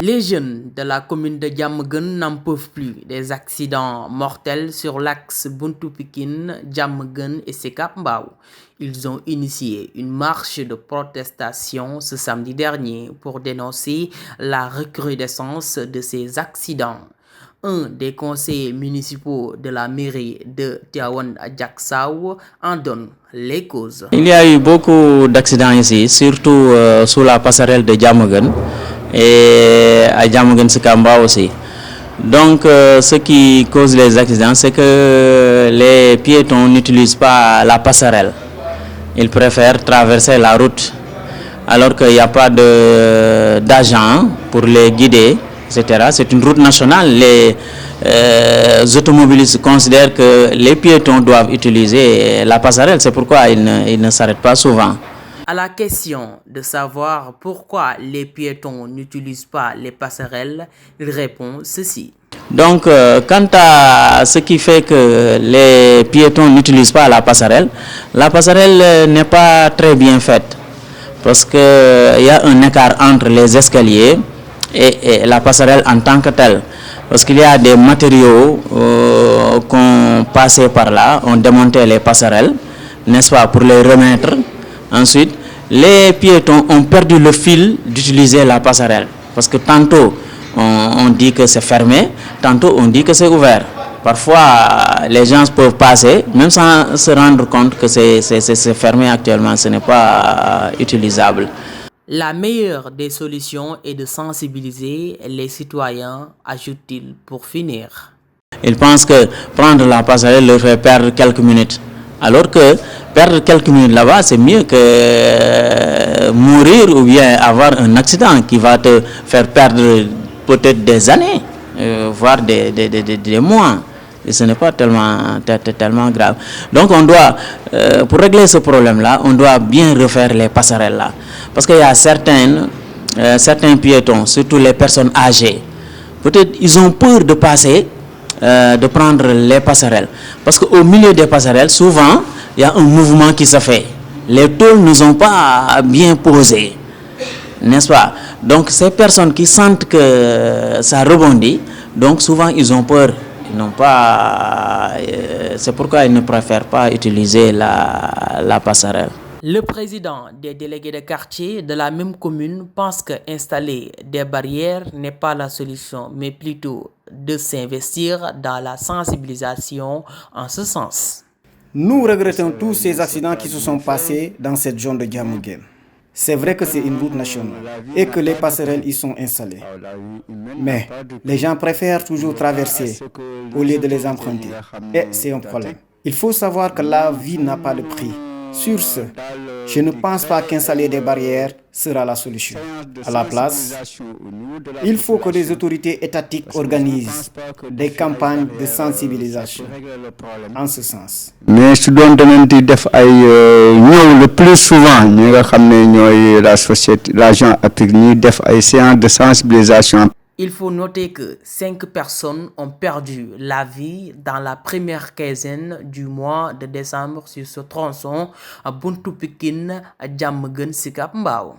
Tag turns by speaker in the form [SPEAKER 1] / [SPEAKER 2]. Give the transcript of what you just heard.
[SPEAKER 1] Les jeunes de la commune de Diamaguène n'en peuvent plus des accidents mortels sur l'axe Buntu Pikine, Diamaguène et Sicap Mbao. Ils ont initié une marche de protestation ce samedi dernier pour dénoncer la recrudescence de ces accidents. Un des conseillers municipaux de la mairie de Tivaouane Diacksao en donne les causes.
[SPEAKER 2] Il y a eu beaucoup d'accidents ici, surtout sous la passerelle de Diamaguène et à Diamaguène Sicap Mbao aussi. Donc ce qui cause les accidents, c'est que les piétons n'utilisent pas la passerelle. Ils préfèrent traverser la route alors qu'il n'y a pas d'agent pour les guider, etc. C'est une route nationale. Les automobilistes considèrent que les piétons doivent utiliser la passerelle. C'est pourquoi ils ne s'arrêtent pas souvent.
[SPEAKER 1] À la question de savoir pourquoi les piétons n'utilisent pas les passerelles, il répond ceci.
[SPEAKER 2] Donc, quant à ce qui fait que les piétons n'utilisent pas la passerelle n'est pas très bien faite. Parce qu'il y a un écart entre les escaliers et la passerelle en tant que telle. Parce qu'il y a des matériaux qu'on passait par là, on démontait les passerelles, n'est-ce pas, pour les remettre. Ensuite, les piétons ont perdu le fil d'utiliser la passerelle. Parce que tantôt, on dit que c'est fermé, tantôt on dit que c'est ouvert. Parfois, les gens peuvent passer, même sans se rendre compte que c'est fermé actuellement, ce n'est pas utilisable.
[SPEAKER 1] La meilleure des solutions est de sensibiliser les citoyens, ajoute-t-il pour finir.
[SPEAKER 2] Ils pensent que prendre la passerelle leur fait perdre quelques minutes. Alors que perdre quelques minutes là-bas, c'est mieux que mourir ou bien avoir un accident qui va te faire perdre peut-être des années, voire des mois. Et ce n'est pas tellement grave. Donc on doit, pour régler ce problème-là, on doit bien refaire les passerelles là. Parce qu'il y a certains piétons, surtout les personnes âgées, peut-être ils ont peur de passer, de prendre les passerelles. Parce qu'au milieu des passerelles, souvent, il y a un mouvement qui se fait. Les tôles ne sont pas bien posées, n'est-ce pas? Donc ces personnes qui sentent que ça rebondit, donc souvent ils ont peur. Ils n'ont pas, c'est pourquoi ils ne préfèrent pas utiliser la passerelle.
[SPEAKER 1] Le président des délégués de quartier de la même commune pense qu'installer des barrières n'est pas la solution, mais plutôt de s'investir dans la sensibilisation en ce sens.
[SPEAKER 3] Nous regrettons tous ces accidents qui se sont passés dans cette zone de Diamaguène. C'est vrai que c'est une route nationale et que les passerelles y sont installées. Mais les gens préfèrent toujours traverser au lieu de les emprunter. Et c'est un problème. Il faut savoir que la vie n'a pas de prix. Sur ce, je ne pense pas qu'installer des barrières sera la solution. À la place, il faut que les autorités étatiques organisent des campagnes de sensibilisation en ce sens.
[SPEAKER 4] Mais si on le plus souvent, la société, l'agent applique des séances de sensibilisation.
[SPEAKER 1] Il faut noter que 5 personnes ont perdu la vie dans la première quinzaine du mois de décembre sur ce tronçon à Buntu Pikine, à Diamaguène Sicap Mbao.